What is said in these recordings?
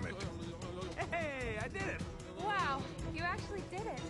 damn it. Hey, I did it! Wow, you actually did it.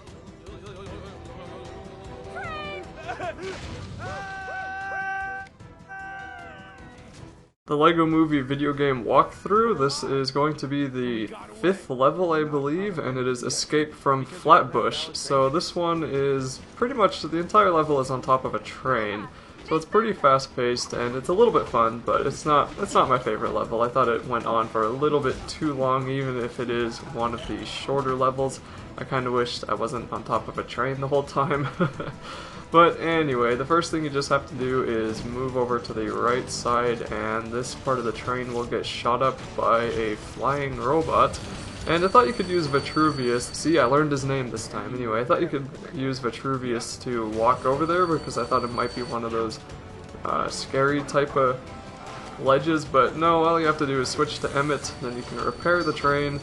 The LEGO Movie Videogame walkthrough. This is going to be the 5th level, I believe, and it is Escape from Flatbush. So this one is pretty much, the entire level is on top of a train. So it's pretty fast-paced, and it's a little bit fun, but it's not my favorite level. I thought it went on for a little bit too long, even if it is one of the shorter levels. I kind of wished I wasn't on top of a train the whole time. But anyway, the first thing you just have to do is move over to the right side, and this part of the train will get shot up by a flying robot. And I thought you could use Vitruvius. See, I learned his name this time. Anyway, I thought you could use Vitruvius to walk over there because I thought it might be one of those scary type of ledges, but no, all you have to do is switch to Emmett, then you can repair the train,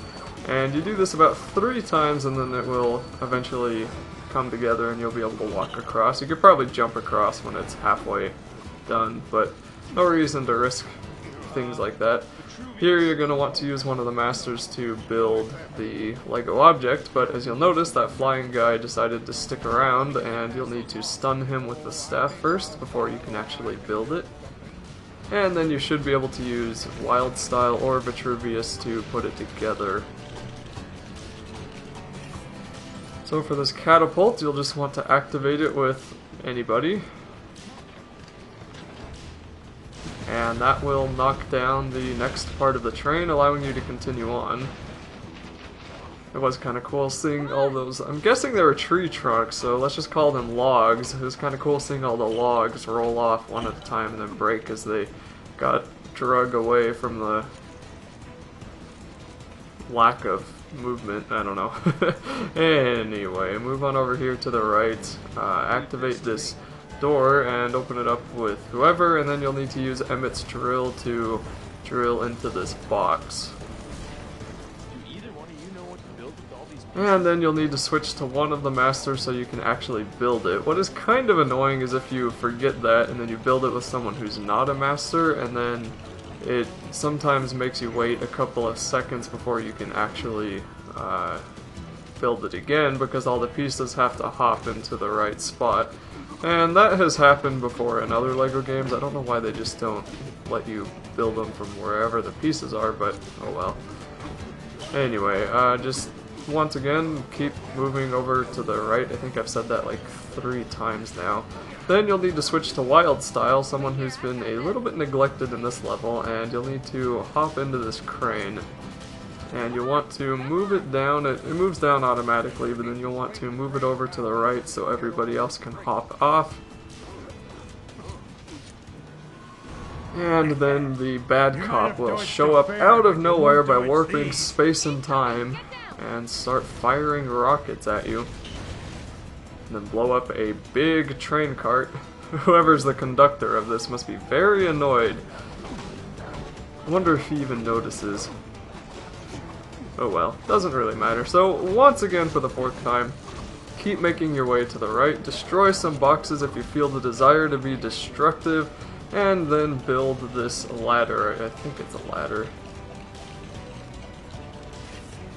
and you do this about 3 times and then it will eventually come together and you'll be able to walk across. You could probably jump across when it's halfway done, but no reason to risk things like that. Here you're going to want to use one of the masters to build the Lego object, but as you'll notice, that flying guy decided to stick around, and you'll need to stun him with the staff first before you can actually build it. And then you should be able to use Wild Style or Vitruvius to put it together. So for this catapult, you'll just want to activate it with anybody. And that will knock down the next part of the train, allowing you to continue on. It was kind of cool seeing all those, I'm guessing they were tree trunks, so let's just call them logs. It was kind of cool seeing all the logs roll off one at a time and then break as they got dragged away from the lack of movement. I don't know. Anyway, move on over here to the right, activate this door and open it up with whoever, and then you'll need to use Emmett's drill to drill into this box. And then you'll need to switch to one of the masters so you can actually build it. What is kind of annoying is if you forget that and then you build it with someone who's not a master, and then it sometimes makes you wait a couple of seconds before you can actually build it again, because all the pieces have to hop into the right spot. And that has happened before in other LEGO games. I don't know why they just don't let you build them from wherever the pieces are, but oh well. Anyway, just once again, keep moving over to the right. I think I've said that like 3 times now. Then you'll need to switch to Wild Style, someone who's been a little bit neglected in this level, and you'll need to hop into this crane. And you'll want to move it down. It moves down automatically, but then you'll want to move it over to the right so everybody else can hop off. And then the bad cop will show up out of nowhere by warping space and time and start firing rockets at you. And then blow up a big train cart. Whoever's the conductor of this must be very annoyed. I wonder if he even notices. Oh well, doesn't really matter. So once again for the 4th time, keep making your way to the right, destroy some boxes if you feel the desire to be destructive, and then build this ladder. I think it's a ladder.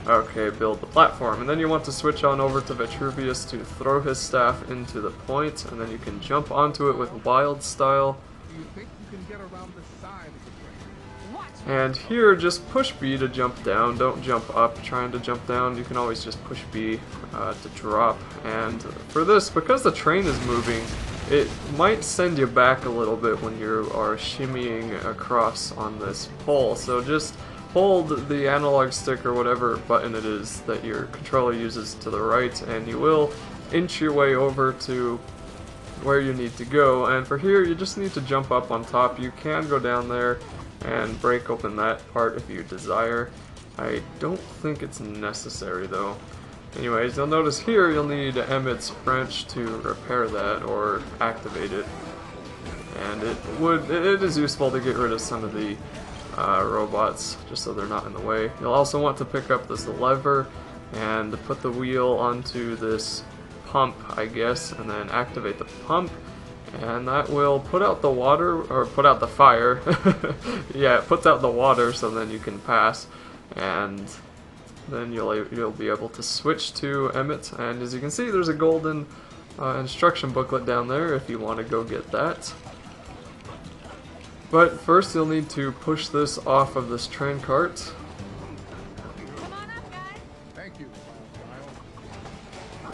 Okay, build the platform, and then you want to switch on over to Vitruvius to throw his staff into the point, and then you can jump onto it with Wild Style. You think you can get around the side of the And here, just push B to jump down, don't jump up. Trying to jump down, you can always just push B to drop. And for this, because the train is moving, it might send you back a little bit when you are shimmying across on this pole. So just hold the analog stick or whatever button it is that your controller uses to the right, and you will inch your way over to where you need to go. And for here, you just need to jump up on top. You can go down there and break open that part if you desire. I don't think it's necessary though. Anyways, you'll notice here you'll need Emmett's wrench to repair that or activate it. And it is useful to get rid of some of the robots just so they're not in the way. You'll also want to pick up this lever and put the wheel onto this pump, I guess, and then activate the pump. And that will put out the water, or put out the fire. Yeah, it puts out the water so then you can pass. and then you'll be able to switch to Emmett. And as you can see, there's a golden instruction booklet down there if you want to go get that. But first you'll need to push this off of this train cart. Come on up, guys. Thank you.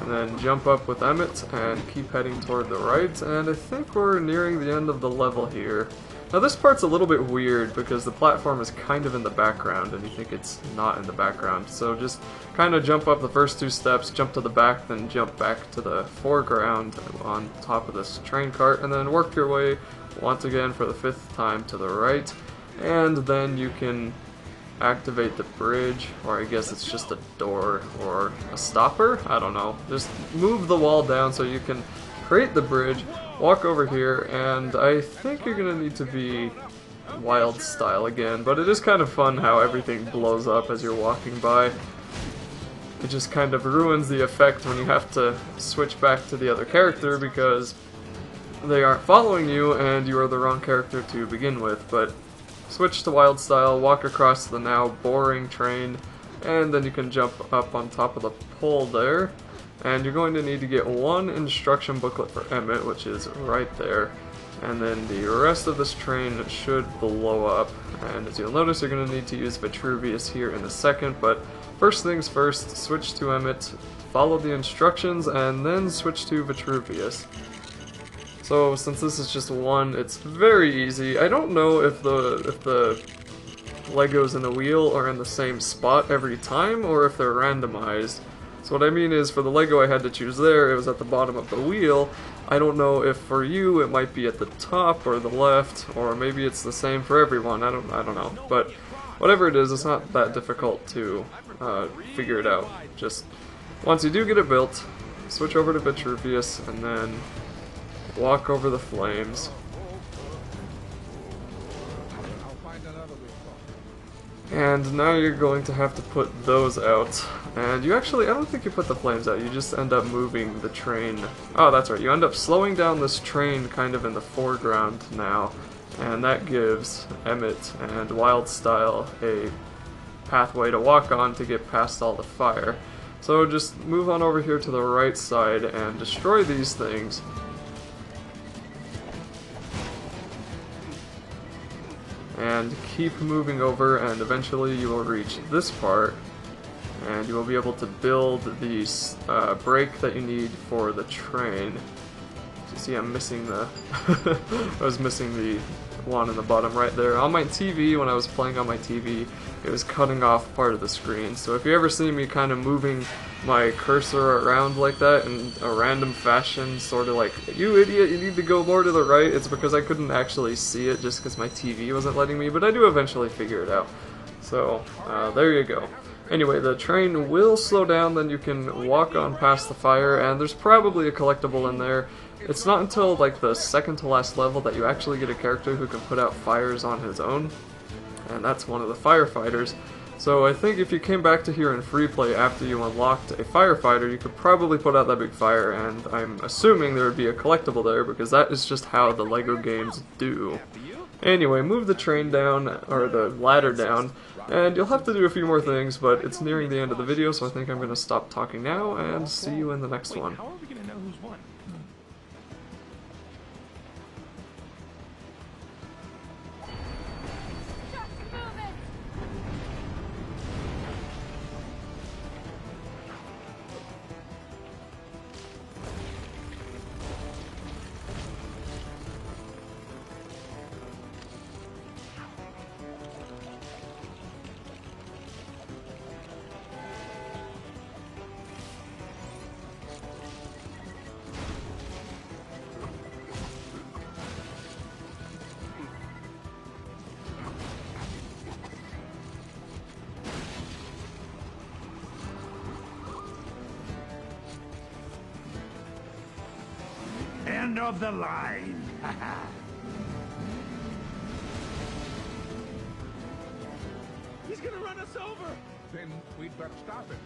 And then jump up with Emmett and keep heading toward the right. And I think we're nearing the end of the level here. Now this part's a little bit weird because the platform is kind of in the background and you think it's not in the background. So just kind of jump up the first 2 steps, jump to the back, then jump back to the foreground on top of this train cart, and then work your way once again for the 5th time to the right. And then you can activate the bridge, or I guess it's just a door or a stopper? I don't know. Just move the wall down so you can create the bridge, walk over here, and I think you're gonna need to be wild style again, but it is kind of fun how everything blows up as you're walking by. It just kind of ruins the effect when you have to switch back to the other character because they aren't following you and you are the wrong character to begin with. But switch to wild style, walk across the now boring train, and then you can jump up on top of the pole there. And you're going to need to get 1 instruction booklet for Emmett, which is right there. And then the rest of this train should blow up. And as you'll notice, you're going to need to use Vitruvius here in a second. But first things first, switch to Emmett, follow the instructions, and then switch to Vitruvius. So since this is just 1, it's very easy. I don't know if the Legos in the wheel are in the same spot every time or if they're randomized. So what I mean is, for the Lego I had to choose there, it was at the bottom of the wheel. I don't know if for you it might be at the top or the left, or maybe it's the same for everyone. I don't know. But whatever it is, it's not that difficult to figure it out. Just once you do get it built, switch over to Vitruvius and then walk over the flames. And now you're going to have to put those out. And you actually, I don't think you put the flames out, you just end up moving the train. Oh, that's right, you end up slowing down this train kind of in the foreground now. And that gives Emmett and Wildstyle a pathway to walk on to get past all the fire. So just move on over here to the right side and destroy these things. And keep moving over, and eventually you will reach this part, and you will be able to build the brake that you need for the train. You see, I'm missing the I was missing the one in the bottom right there. On my TV, when I was playing on my TV, it was cutting off part of the screen. So if you ever see me kind of moving my cursor around like that in a random fashion, sort of like, you idiot, you need to go more to the right, it's because I couldn't actually see it just because my TV wasn't letting me, but I do eventually figure it out. So, there you go. Anyway, the train will slow down, then you can walk on past the fire, and there's probably a collectible in there. It's not until like the second to last level that you actually get a character who can put out fires on his own, and that's one of the firefighters. So I think if you came back to here in free play after you unlocked a firefighter, you could probably put out that big fire, and I'm assuming there would be a collectible there because that is just how the LEGO games do. Anyway, move the train down, or the ladder down, and you'll have to do a few more things, but it's nearing the end of the video, so I think I'm going to stop talking now and see you in the next one. How are we gonna know who's won? End of the line. He's gonna run us over! Then we'd better stop it.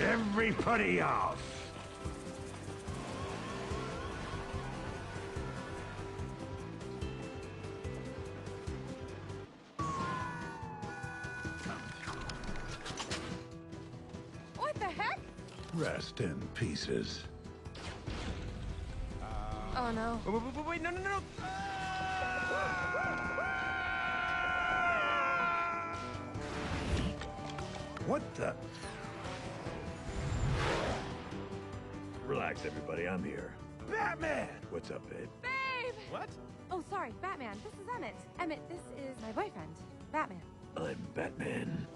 Everybody off. Rest in pieces. Oh no. Wait, no, no, no! What the? Relax, everybody. I'm here. Batman! What's up, babe? Babe! What? Oh, sorry, Batman. This is Emmett. Emmett, this is my boyfriend, Batman. I'm Batman.